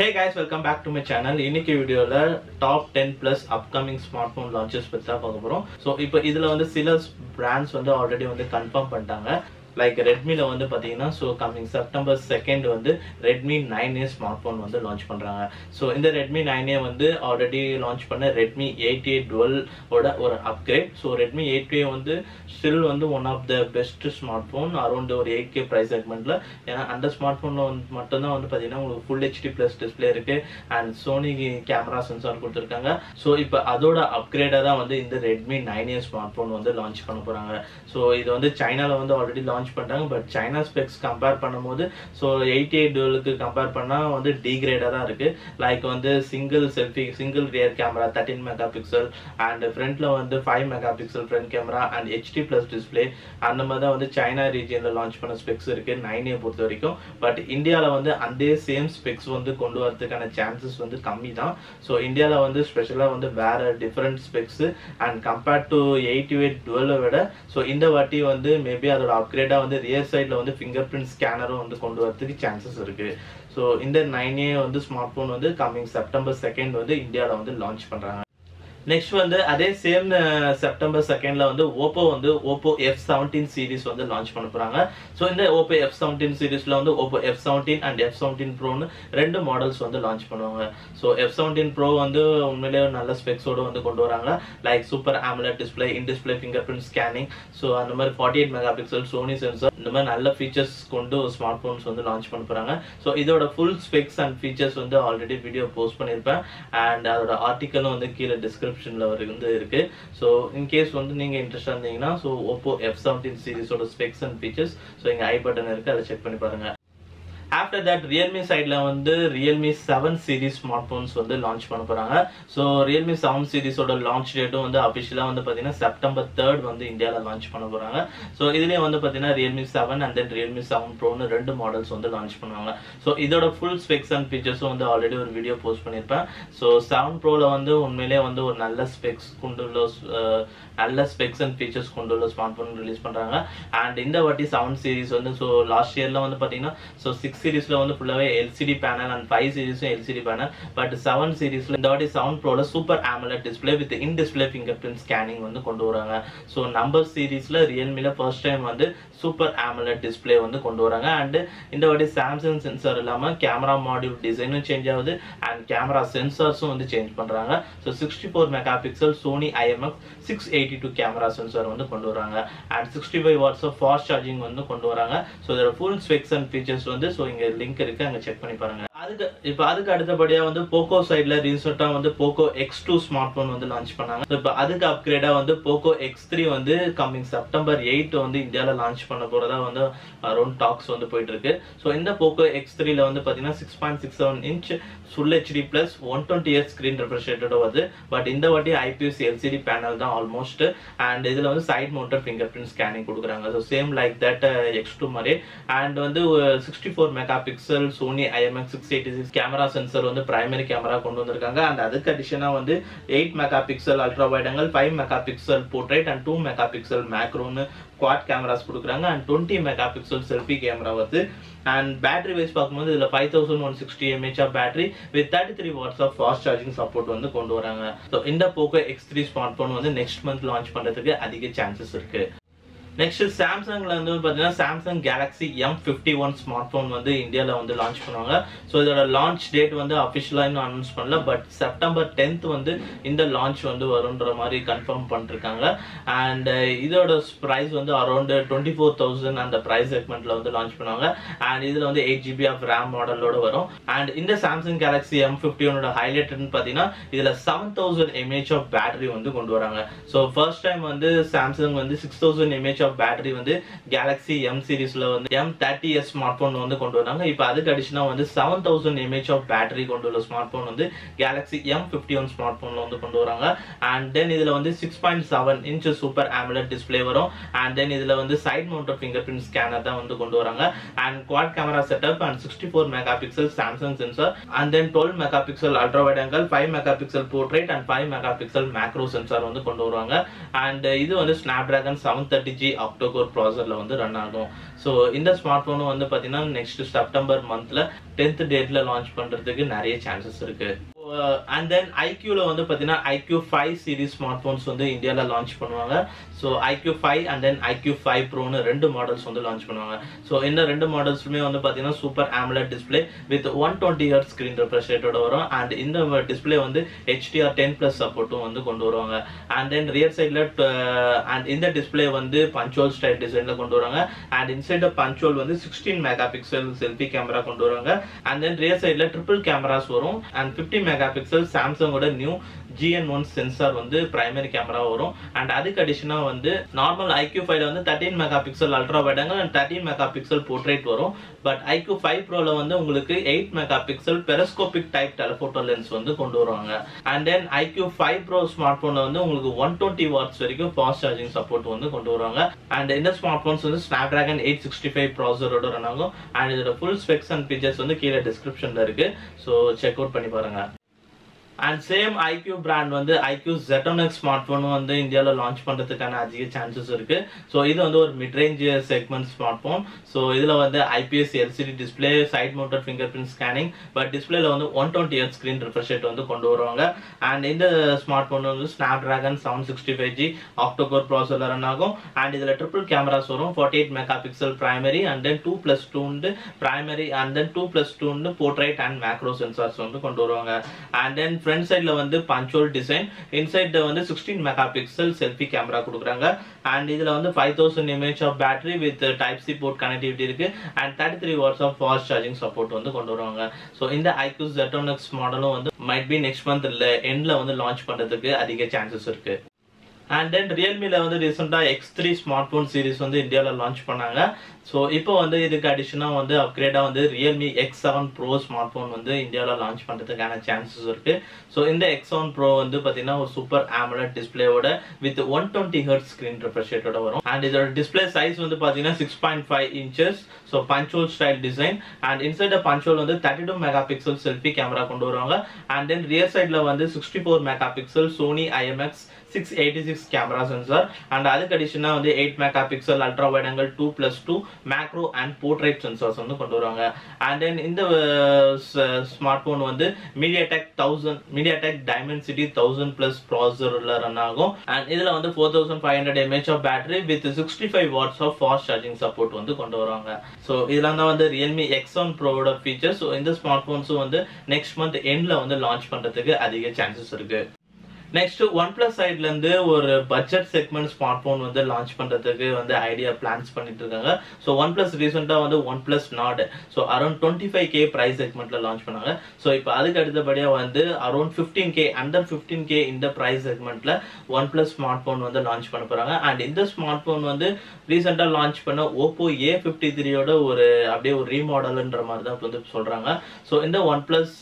Hey guys, welcome back to my channel. இன்னைக்கு வீடியோல top 10 plus upcoming smartphone launches பத்தி தான் பார்க்க போறோம். So இப்போ இதுல வந்து சில brands வந்து already வந்து confirm பண்ணிட்டாங்க. Like Redmi ல வந்து பாத்தீங்கன்னா so coming September 2nd வந்து Redmi 9A smartphone வந்து launch பண்றாங்க. So இந்த Redmi 9A வந்து already launch பண்ண Redmi 8A dual ஓட ஒரு upgrade. So Redmi 8A வந்து still வந்து one of the best smartphone around ஒரு 8K price segmentல. ஏன்னா அந்த ஸ்மார்ட்போன்ல வந்து மட்டும் தான் வந்து பாத்தீங்கன்னா உங்களுக்கு full HD plus display இருக்கு and Sony camera sensor கொடுத்திருக்காங்க. So இப்போ அதோட அப்கிரேடா தான் வந்து இந்த Redmi 9A smartphone வந்து launch பண்ண போறாங்க. So இது வந்து சைனால வந்து already launch பண்றாங்க பட் சைனா ஸ்பெக்ஸ் கம்பேர் பண்ணும்போது சோ 88 டுவலுக்கு கம்பேர் பண்ணா வந்து டிகிரேடா தான் இருக்கு. லைக் வந்து single rear camera 13 mega pixel and ஃப்ரண்ட்ல வந்து 5 mega pixel front camera and HD plus display அந்த மாதிரி தான் வந்து சைனா ரீஜியன்ல லான்ச் பண்ண ஸ்பெக்ஸ் இருக்கு 9A பொறுத்த வரைக்கும். பட் இந்தியால வந்து அந்த சேம் ஸ்பெக்ஸ் வந்து கொண்டு வரதுக்கான சான்சஸ் வந்து கம்மி தான். ஸோ இந்தியாவில் வந்து ஸ்பெஷலாக வந்து வேற different specs and compared to 88 டுவெலை விட ஸோ இந்த வாட்டி வந்து மேபி அதோட அப்கிரேட் வந்து ரியர் சைட்ல வந்து ஃபிங்கர் பிரிண்ட் ஸ்கேனரும் வந்து கொண்டு வரதுக்கு சான்சஸ் இருக்கு. ஸோ இந்த 9A வந்து ஸ்மார்ட் போன் வந்து கம்மிங் செப்டம்பர் 2nd வந்து இந்தியாவில் வந்து லான்ச் பண்றாங்க. நெக்ஸ்ட் வந்து அதே சேம் செப்டம்பர் 2nd வந்து Oppo F17 சீரிஸ் வந்து லான்ச் பண்ண போறாங்க. ஸோ இந்த Oppo F17 சீரிஸ்ல வந்து Oppo F17 அண்ட் F17 Proன்னு ரெண்டு மாடல்ஸ் வந்து லான்ச் பண்ணுவாங்க. ஸோ F17 Pro வந்து உண்மையிலேயே நல்ல ஸ்பெக்ஸோட வந்து கொண்டு வராங்க. லைக் சூப்பர் AMOLED டிஸ்பிளே, இன் display finger print scanning, so அந்த மாதிரி 48 மெகா பிக்சல் சோனி சென்சார், இந்த மாதிரி நல்ல ஃபீச்சர்ஸ் கொண்டு ஸ்மார்ட் போன்ஸ் வந்து லான்ச் பண்ண போறாங்க. ஸோ இதோட ஃபுல் ஸ்பெக்ஸ் அண்ட் ஃபீச்சர்ஸ் வந்து ஆல்ரெடி வீடியோ போஸ்ட் பண்ணியிருப்பேன் அண்ட் அதோட ஆர்டிக்கலும் வந்து கீழே டிஸ்கிரிப்ஷன்ல வந்து இருக்கு. ஸோ இன்கேஸ் வந்து நீங்க இன்ட்ரெஸ்டா இருந்தீங்கன்னா ஸோ Oppo F17 சீரிஸோட ஸ்பெக்ஸ் அண்ட் ஃபீச்சர்ஸ் ஸோ இங்க ஐ பட்டன் இருக்கு, அதை செக் பண்ணி பாருங்க. ஆஃப்டர் தட் ரியல்மி சைட்ல வந்து ரியல்மி 7 சீரிஸ் ஸ்மார்ட் போன்ஸ் வந்து லான்ச் பண்ண போறாங்க. ஸோ ரியல்மி 7 சீரிஸோட லான்ச் டேட்டும் வந்து அபிஷியலா வந்து பாத்தீங்கன்னா செப்டம்பர் 3rd வந்து இந்தியாவில் லான்ச் பண்ண போறாங்க. ஸோ இதுலயே வந்து பாத்தீங்கன்னா ரியல்மி 7 அண்ட் தென் ரியல்மி 7 ப்ரோன்னு ரெண்டு மாடல்ஸ் வந்து லான்ச் பண்ணுவாங்க. ஸோ இதோட ஃபுல் ஸ்பெக்ஸ் அண்ட் ஃபீச்சர்ஸும் வந்து ஆல்ரெடி ஒரு வீடியோ போஸ்ட் பண்ணியிருப்பேன். ஸோ 7 ப்ரோல வந்து உண்மையிலேயே வந்து ஒரு நல்ல ஸ்பெக்ஸ் அண்ட் ஃபீச்சர்ஸ் கொண்டுள்ள ஸ்மார்ட் போன் ரிலீஸ் பண்றாங்க. அண்ட் இந்த வாட்டி 7 சீரிஸ் வந்து ஸோ லாஸ்ட் இயர்ல வந்து பாத்தீங்கன்னா ஸோ 6 சீரிஸ்ல வந்து ஃபுல்லாவே LCD பேனல் அண்ட் 5 சீரிஸும் LCD பேனல். பட் 7 சீரிஸ்ல இந்த வாட்டி 7 ப்ரோல super AMOLED display with in display finger print scanning வந்து கொண்டு வராங்க. ஸோ நம்பர் சீரிஸ்ல ரியல்மில ஃபர்ஸ்ட் டைம் வந்து சூப்பர் AMOLED டிஸ்பிளே வந்து கொண்டு வராங்க. அண்ட் இந்த வாட்டி சாம்சங் சென்சார் இல்லாம கேமரா மாடியூல் டிசைனும் சேஞ்ச் ஆகுது அண்ட் கேமரா சென்சார்ஸும் வந்து சேஞ்ச் பண்றாங்க. So 64 mega pixel Sony IMX 682 camera sensor வந்து கொண்டு வராங்க and 65 watts of fast charging வந்து கொண்டு வராங்க. ஸோ இதோட ஃபுல் ஸ்பெக்ஸ் அண்ட் ஃபீச்சர்ஸ் வந்து ஸோ இங்க லிங்க் இருக்கு, அங்க செக் பண்ணி பாருங்க. அதுக்கு அடுத்தபடியா வந்து போக்கோ சைட்ல ரீசெண்டா வந்து போக்கோ X2 ஸ்மார்ட் போன் வந்து லான்ச் பண்ணாங்க. இப்போ அதுக்கு அப்கிரேடா வந்து போக்கோ X3 வந்து கம்மிங் செப்டம்பர் 8 வந்து இந்தியாவில் லான்ச் பண்ண போறதா வந்து அரௌண்ட் டாக்ஸ் வந்து போயிட்டு இருக்கு. ஸோ இந்த போக்கோ X3ல வந்து பாத்தீங்கன்னா 6.67 inch full HD plus 120Hz screen refresh ரேட்டோட வருது. பட் இந்த வாட்டி IPS LCD பேனல் தான் ஆல்மோஸ்ட் அண்ட் இதுல வந்து side mounted finger print scanning கொடுக்குறாங்க. So same like that X2 மாதிரி அண்ட் வந்து 64 mega pixel Sony IMX 686 camera sensor வந்து பிரைமரி கேமரா கொண்டு வந்திருக்காங்க. அண்ட் அதுக்கு அடிஷனா வந்து 8 mega pixel ultra wide angle, 5 mega pixel portrait and 2 megapixel மேக்ரோன்னு quad cameras கொடுக்குறாங்க and 20 mega pixel selfie camera வருது. அண்ட் பேட்டரி வைஸ் பார்க்கும்போது இதுல 5160 mAh of battery with 33 watts of fast charging support வந்து கொண்டு வராங்க. ஸோ இந்த Poco X3 smart phone வந்து next month launch பண்றதுக்கு அதிக சான்சஸ் இருக்கு. நெக்ஸ்ட் சாம்சங்ல வந்து பாத்தீங்கன்னா Samsung Galaxy M51 smart phone வந்து இந்தியாவில் வந்து லான்ச் பண்ணுவாங்க. ஸோ இதோட லான்ச் டேட் வந்து அஃபிஷியலா இன்னும் அனௌன்ஸ் பண்ணல. பட் செப்டம்பர் 10th வந்து இந்த லான்ச் வந்து வரும்ன்ற மாதிரி கன்ஃபார்ம் பண்ணிருக்காங்க. அண்ட் இதோட பிரைஸ் வந்து அரௌண்ட் 24,000 அந்த பிரைஸ் செக்மெண்ட்ல வந்து லான்ச் பண்ணுவாங்க. அண்ட் இதுல வந்து 8GB ஆஃப் ரேம் மாடலோட வரும். அண்ட் இந்த சாம்சங் கேலக்ஸி M51 ஹைலைட்னு பாத்தீங்கன்னா இதுல 7000 mAh ஆஃப் பேட்டரி வந்து கொண்டு வராங்க. ஸோ ஃபர்ஸ்ட் டைம் வந்து சாம்சங் வந்து 6000 mAh ஆஃப் பேட்டரி வந்து கேலக்ஸி M சீரிஸ்ல வந்து M30s ஸ்மார்ட் போன் வந்து கொண்டு வராங்க. இப்போ அதுக்கு அடிஷனா வந்து 7000 mAh ஆஃப் பேட்டரி கொண்டு உள்ள ஸ்மார்ட் போன் வந்து கேலக்ஸி M51 ஸ்மார்ட் போன்ல வந்து கொண்டு வராங்க. அண்ட் தென் இதுல வந்து 6.7 இன்ச் சூப்பர் AMOLED டிஸ்பிளே வரும். அண்ட் தென் இதுல வந்து side mounted finger print scanner தான் வந்து கொண்டு வராங்க. And quad camera setup and 64 mega pixel Samsung sensor and then 12 mega pixel ultra wide angle, 5 mega pixel portrait and 5 mega pixel macro sensor வந்து கொண்டு வருவாங்க. And இது வந்து ஸ்னாப்டிராகன் 730G octa-core ப்ராசஸர்ல வந்து ரன் ஆகும். ஸோ இந்த ஸ்மார்ட் ஃபோனும் வந்து பார்த்தீங்கன்னா நெக்ஸ்ட் செப்டம்பர் மந்த்ல 10th டேட்ல லான்ச் பண்றதுக்கு நிறைய சான்சஸ் இருக்கு. அண்ட் தென் ஐக்யூல வந்து பார்த்தீங்கன்னா ஐக்யூ 5 சீரிஸ் ஸ்மார்ட் ஃபோன்ஸ் வந்து இந்தியாவில் லான்ச் பண்ணுவாங்க. So iQOO 5 and then iQOO 5 ப்ரோன்னு 2 மாடல்ஸ் வந்து லான்ச் பண்ணுவாங்க. ஸோ இந்த 2 மாடல்ஸுமே வந்து பார்த்தீங்கன்னா super AMOLED display with 120 Hz screen refresh ரேட்டோட வரும். அண்ட் இந்த டிஸ்பிளே வந்து HDR10+ சப்போர்ட்டும் வந்து கொண்டு வருவாங்க. அண்ட் தென் ரியர் சைடில் அண்ட் இந்த டிஸ்பிளே வந்து பஞ்சுவல் ஸ்டைல் டிசைனில் கொண்டு வருவாங்க. அண்ட் இன்சைட் பஞ்சுவல் வந்து 16 மெகா பிக்சல் செல்ஃபி கேமரா கொண்டு வருவாங்க. அண்ட் தென் ரியர் சைடில் ட்ரிபிள் கேமராஸ் வரும். அண்ட் 50 மெகா பிக்சல் சாம்சங்கோட நியூ GN1 சென்சார் வந்து பிரைமரி கேமரா வரும். அண்ட் அதுக்கு அடிஷனா வந்து நார்மல் ஐக்யூ 5ல வந்து 13 mega pixel ultra wide angle and 13 mega pixel portrait வரும். பட் ஐக்யூ 5 ப்ரோல வந்து உங்களுக்கு 8 mega pixel periscopic type telephoto lens வந்து கொண்டு வருவாங்க. And then iQOO 5 pro smart போன்ல வந்து உங்களுக்கு 120 வாட்ஸ் வரைக்கும் ஃபாஸ்ட் சார்ஜிங் சப்போர்ட் வந்து கொண்டு வருவாங்க. அண்ட் இந்த ஸ்மார்ட் போன்ஸ் வந்து ஸ்னாப்டிராகன் 865 ப்ராசஸரோட ரன் ஆகும். அண்ட் இதோட ஃபுல் ஸ்பெக்ஸ் அண்ட் ஃபீச்சர்ஸ் வந்து கீழே டிஸ்கிரிப்ஷன்ல இருக்கு. ஸோ செக் அவுட் பண்ணி பாருங்க. அண்ட் சேம் ஐக்யூ பிராண்ட் வந்து ஐக்யூ Z1X ஸ்மார்ட் ஃபோனும் வந்து இந்தியாவில் லான்ச் பண்ணுறதுக்கான அதிக சான்சஸ் இருக்கு. ஸோ இது வந்து ஒரு mid range segment smart phone. So இதில் வந்து IPS LCD display, side mounted finger print scanning, but டிஸ்பிளேல வந்து 120 Hz ஸ்க்ரீன் ரெஃப்ரெஷ் ரேட் வந்து கொண்டு வருவாங்க. அண்ட் இந்த ஸ்மார்ட் ஃபோன் வந்து ஸ்னாப்டிராகன் 765G octa-core ப்ராசஸர்ல ரன் ஆகும். அண்ட் இதில் ட்ரிபிள் கேமராஸ் வரும். 48 mega pixel primary and then 2+2 primary and then 2+2 portrait and macro sensors வந்து கொண்டு வருவாங்க. அண்ட் தென் ஃப்ரண்ட் சைடில் வந்து பஞ்சுவல் டிசைன், இன்சைட் வந்து 16 மெகா பிக்சல் செல்ஃபி கேமரா கொடுக்குறாங்க. அண்ட் இதில் வந்து 5000 mAh of battery with type C port connectivity இருக்கு. And 33 watts of fast charging support வந்து கொண்டு வருவாங்க. ஸோ இந்த ஐக்யூ Z1X மாடலும் வந்து மைட் பி நெக்ஸ்ட் மந்த் எண்ட்ல வந்து லான்ச் பண்றதுக்கு அதிக சான்சஸ் இருக்கு. அண்ட் தென் ரியல்மில வந்து ரீசெண்டாக X3 ஸ்மார்ட் ஃபோன் சீரிஸ் வந்து இந்தியாவில் லான்ச் பண்ணாங்க. ஸோ இப்போ வந்து இதுக்கு அடிஷனாக வந்து அப்கிரேடாக வந்து Realme X7 bro smart phone வந்து இந்தியாவில் லான்ச் பண்ணுறதுக்கான சான்சஸ் இருக்கு. ஸோ இந்த X7 ப்ரோ வந்து பார்த்தீங்கன்னா ஒரு சூப்பர் AMOLED டிஸ்பிளேவோட வித் 120 Hz ஸ்க்ரீன் ரெஃப்ரெஷ் ரேட்டோட வரும். அண்ட் இதோட டிஸ்பிளே சைஸ் வந்து பார்த்தீங்கன்னா 6.5 inches. So punch hole style design and inside punch hole வந்து 32 மெகா பிக்சல் செல்ஃபி கேமரா கொண்டு வருவாங்க. அண்ட் தென் ரியர் சைடில் வந்து 64 mega pixel Sony IMX 686 camera sensor and அதுக்கு அடிஷனா வந்து 8 mega pixel ultra wide angle 2+2 macro and portrait sensors வந்து கொண்டு வருவாங்க. அண்ட் தென் இந்த ஸ்மார்ட் போன் வந்து MediaTek Dimensity 1000+ ப்ராசஸர்ல ரன் ஆகும். அண்ட் இதுல வந்து 4500 mAh of battery with 65 watts of fast charging support வந்து கொண்டு வருவாங்க. ஸோ இதெல்லாம் தான் வந்து ரியல்மி X1 ப்ரோவோட ஃபீச்சர்ஸ். ஸோ இந்த ஸ்மார்ட் போன்ஸும் வந்து நெக்ஸ்ட் மந்த் எண்ட்ல வந்து லான்ச் பண்றதுக்கு அதிக சான்சஸ் இருக்கு. நெக்ஸ்ட் OnePlus சைட்ல இருந்து ஒரு பட்ஜெட் செக்மெண்ட் ஸ்மார்ட் போன் வந்து லான்ச் பண்றதுக்கு வந்து ஐடியா பிளான்ஸ் பண்ணிட்டு இருக்காங்க. ஸோ OnePlus ரீசெண்டா வந்து OnePlus Nord so around 25K price செக்மெண்ட்ல லான்ச் பண்ணாங்க. ஸோ இப்போ அதுக்கு அடுத்தபடியா வந்து அரௌண்ட் 15K அண்டர் 15K இந்த பிரைஸ் செக்மெண்ட்ல OnePlus ஸ்மார்ட் போன் வந்து லான்ச் பண்ண போறாங்க. அண்ட் இந்த ஸ்மார்ட் போன் வந்து ரீசெண்டா லான்ச் பண்ண Oppo A53யோட ஒரு அப்படியே ஒரு ரீமாடல்ன்ற மாதிரி தான் வந்து சொல்றாங்க. ஸோ இந்த OnePlus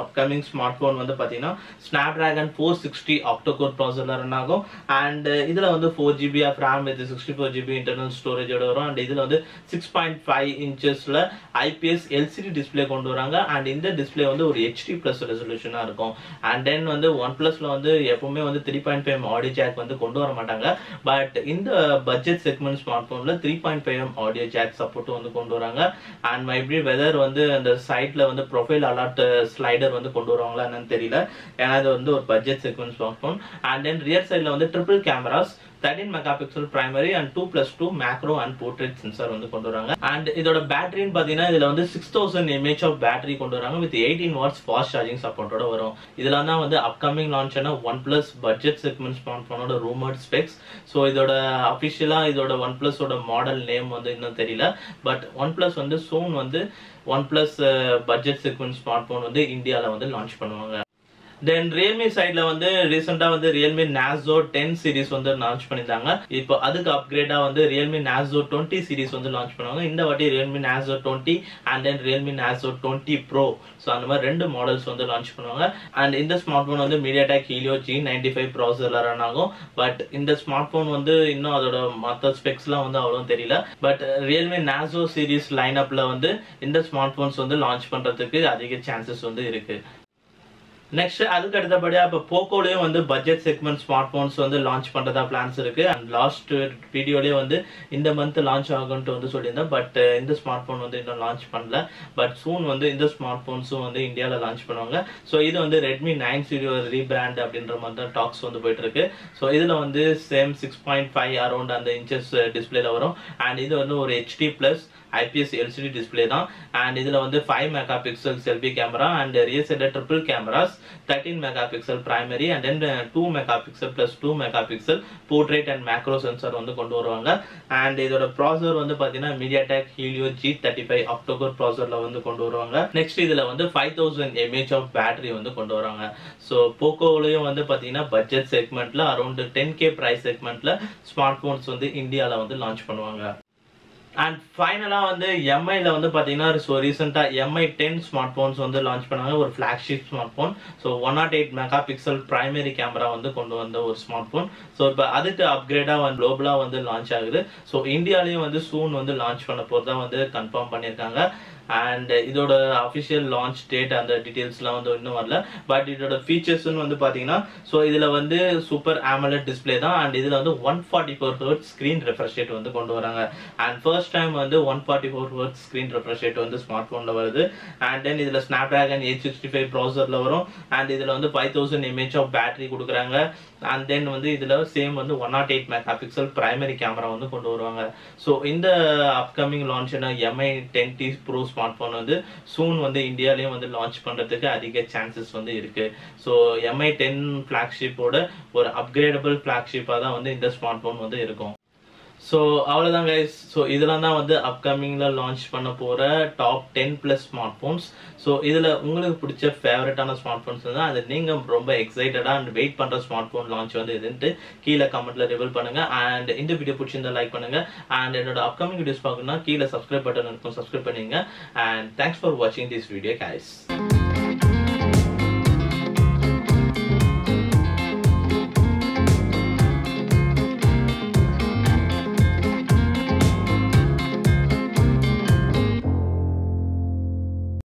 அப்கமிங் ஸ்மார்ட் போன் வந்து பாத்தீங்கன்னா ஸ்னாப்டிராகன் 460 octa-core ப்ராசஸர்ல ரன் ஆகும். அண்ட் இதுல வந்து 4GB of RAM with 64GB internal ஸ்டோரேஜோட வரும். அண்ட் இதுல வந்து 6.5 inchesல IPS LCD டிஸ்பிளே கொண்டு வராங்க. அண்ட் இந்த டிஸ்பிளே வந்து ஒரு HD+ ரெசல்யூஷனா இருக்கும். அண்ட் தென் வந்து OnePlusல வந்து எப்பவுமே வந்து 3.5mm ஆடியோ ஜாக் வந்து கொண்டு வர மாட்டாங்க. பட் இந்த பட்ஜெட் செக்மெண்ட் ஸ்மார்ட் போன்ல 3.5mm ஆடியோ ஜாக் சப்போர்ட் வந்து கொண்டு வராங்க. அண்ட் மைபி வெதர் வந்து அந்த சைட்ல வந்து ப்ரொஃபைல் அலர்ட் ஸ்லைடர் வந்து கொண்டு வருவாங்களா என்னன்னு தெரியல. ஏன்னா இது வந்து ஒரு budget segment smart phone. And then rear சைட்ல வந்து triple cameras 13 mega pixel primary and 2+2 macro and portrait sensor வந்து கொண்டு வராங்க. அண்ட் இதோட பேட்டரின்னு பாத்தீங்கன்னா இதுல வந்து 6000 mAh ஆஃப் பேட்டரி கொண்டு வராங்க வித் 18 வாட்ஸ் ஃபாஸ்ட் சார்ஜிங் சப்போர்ட்டோட வரும். இதெல்லாம் தான் வந்து அப்கமிங் லான்ச் ஆன OnePlus பட்ஜெட் செக்மெண்ட் ஸ்மார்ட் போனோட ரூமர்ட் ஸ்பெக்ஸ். ஸோ இதோட அபிஷியலா இதோட OnePlusோட மாடல் நேம் வந்து இன்னும் தெரியல. பட் OnePlus வந்து சூன் வந்து OnePlus budget segment smart phone வந்து இந்தியாவில் வந்து லான்ச் பண்ணுவாங்க. தென் ரியல்மி சைட்ல வந்து ரீசெண்டா வந்து ரியல்மி நாசோ 10 சீரிஸ் வந்து லான்ச் பண்ணிருந்தாங்க. இப்போ அதுக்கு அப்கிரேடா வந்து ரியல்மி நாசோ 20 சீரிஸ் வந்து லான்ச் பண்ணுவாங்க. இந்த வாட்டி Realme Narzo 20 and then Realme Narzo 20 pro so அந்த மாதிரி 2 மாடல்ஸ் வந்து லான்ச் பண்ணுவாங்க. அண்ட் இந்த ஸ்மார்ட் போன் வந்து MediaTek Helio G95 ப்ராசஸர்ல ரன் ஆகும். பட் இந்த ஸ்மார்ட் போன் வந்து இன்னும் அதோட மற்ற ஸ்பெக்ஸ்லாம் வந்து அவ்வளோ தெரியல. But Realme Narzo series line அப்ல வந்து இந்த ஸ்மார்ட் போன்ஸ் வந்து லான்ச் பண்றதுக்கு அதிக சான்சஸ் வந்து இருக்கு. நெக்ஸ்ட் அதுக்கு அடுத்தபடியா இப்போ போக்கோலயும் வந்து பட்ஜெட் செக்மெண்ட் ஸ்மார்ட் போன்ஸ் வந்து லான்ச் பண்றதா பிளான்ஸ் இருக்கு. அண்ட் லாஸ்ட் வீடியோலயே வந்து இந்த மந்த் லான்ச் ஆகும்னு வந்து சொல்லியிருந்தேன். பட் இந்த ஸ்மார்ட் போன் வந்து இன்னும் லான்ச் பண்ணல. பட் சூன் வந்து இந்த ஸ்மார்ட் போன்ஸும் வந்து இந்தியாவில் லான்ச் பண்ணுவாங்க. ஸோ இது வந்து ரெட்மி 9 சீரிஸ் ரீபிராண்ட் அப்படின்ற மாதிரி தான் டாக்ஸ் வந்து போயிட்டு இருக்கு. ஸோ இதுல வந்து சேம் 6.5 அரௌண்ட் அந்த இன்ச்சஸ் டிஸ்பிளேல வரும். அண்ட் இது வந்து ஒரு HD plus IPS LCD display தான். அண்ட் இதுல வந்து 5 mega pixel selfie camera and rear சைடுல triple cameras, 13 mega pixel primary and then 2 megapixel plus 2 megapixel portrait and macro sensor வந்து கொண்டு வருவாங்க. அண்ட் இதோட ப்ராசஸர் வந்து பாத்தீங்கன்னா MediaTek Helio G35 ஆக்டோகோர் ப்ராசஸர்ல வந்து கொண்டு வருவாங்க. நெக்ஸ்ட் இதுல வந்து 5000 mAh ஆஃப் பேட்டரி வந்து கொண்டு வராங்க. ஸோ போக்கோலயும் வந்து பாத்தீங்கன்னா பட்ஜெட் செக்மெண்ட்ல அரௌண்ட் 10K பிரைஸ் செக்மெண்ட்ல ஸ்மார்ட் போன்ஸ் வந்து இந்தியாவில் வந்து லான்ச் பண்ணுவாங்க. அண்ட் ஃபைனலா வந்து எம்ஐல வந்து பாத்தீங்கன்னா ரீசெண்டா MI 10 ஸ்மார்ட் போன்ஸ் வந்து லான்ச் பண்ணாங்க. ஒரு flagship smart phone. So 108 mega pixel primary camera வந்து கொண்டு வந்த ஒரு ஸ்மார்ட் போன். ஸோ இப்போ அதுக்கு அப்கிரேடா வந்து குளோபலா வந்து லான்ச் ஆகுது. ஸோ இந்தியாலையும் வந்து சூன் வந்து லான்ச் பண்ண போறதா வந்து கன்ஃபார்ம் பண்ணியிருக்காங்க. அண்ட் இதோட அஃபிஷியல் லான்ச் டேட் அந்த டீடைல்ஸ்லாம் வந்து இன்னும் வரல. பட் இதோட ஃபீச்சர்ஸ்னு வந்து பாத்தீங்கன்னா ஸோ இதுல வந்து சூப்பர் AMOLED டிஸ்பிளே தான். அண்ட் இதுல வந்து 144 Hz ஸ்கிரீன் ரெஃப்ரெஷ் ரேட் வந்து கொண்டு வராங்க. அண்ட் ஃபர்ஸ்ட் டைம் வந்து 144 Hz ஸ்கிரீன் ரெஃப்ரெஷ் ரேட் வந்து ஸ்மார்ட் போன்ல வருது. அண்ட் தென் இதுல Snapdragon 865 ப்ராசஸர்ல வரும். அண்ட் இதுல வந்து 5000 mAh ஆஃப் பேட்டரி கொடுக்குறாங்க. அண்ட் தென் வந்து இதுல சேம் வந்து 108 மெகா பிக்சல் பிரைமரி கேமரா வந்து கொண்டு வருவாங்க. ஸோ இந்த upcoming launch MI 10T Pro smart phone வந்து சூன் வந்து இந்தியாலயும் வந்து லான்ச் பண்றதுக்கு அதிக சான்சஸ் வந்து இருக்கு. ஸோ MI 10 ஃபிளாக்ஷிப்போட ஒரு அப்கிரேடபிள் ஃபிளாக்ஷிப்பா தான் வந்து இந்த ஸ்மார்ட் போன் வந்து இருக்கும். ஸோ அவ்வளோதான் கைஸ். ஸோ இதெல்லாம் தான் வந்து அப்கமிங்ல லான்ச் பண்ண போற டாப் 10+ ஸ்மார்ட் போன்ஸ். ஸோ இதுல உங்களுக்கு பிடிச்ச ஃபேவரட்டான ஸ்மார்ட் போன்ஸ் தான் அது நீங்க ரொம்ப எக்ஸைட்டடா அண்ட் வெயிட் பண்ற ஸ்மார்ட் போன் லான்ச் வந்து எதுன்ட்டு கீழே கமெண்ட்ல ரிவீல் பண்ணுங்க. அண்ட் இந்த வீடியோ பிடிச்சிருந்தா லைக் பண்ணுங்க. அண்ட் என்னோட அப்கமிங் வீடியோஸ் பார்க்கணும்னா கீழே சப்ஸ்கிரைப் பட்டன் இருக்கும், சப்ஸ்கிரைப் பண்ணுங்க. அண்ட் தேங்க்ஸ் ஃபார் வாட்சிங் திஸ் வீடியோ கைஸ்.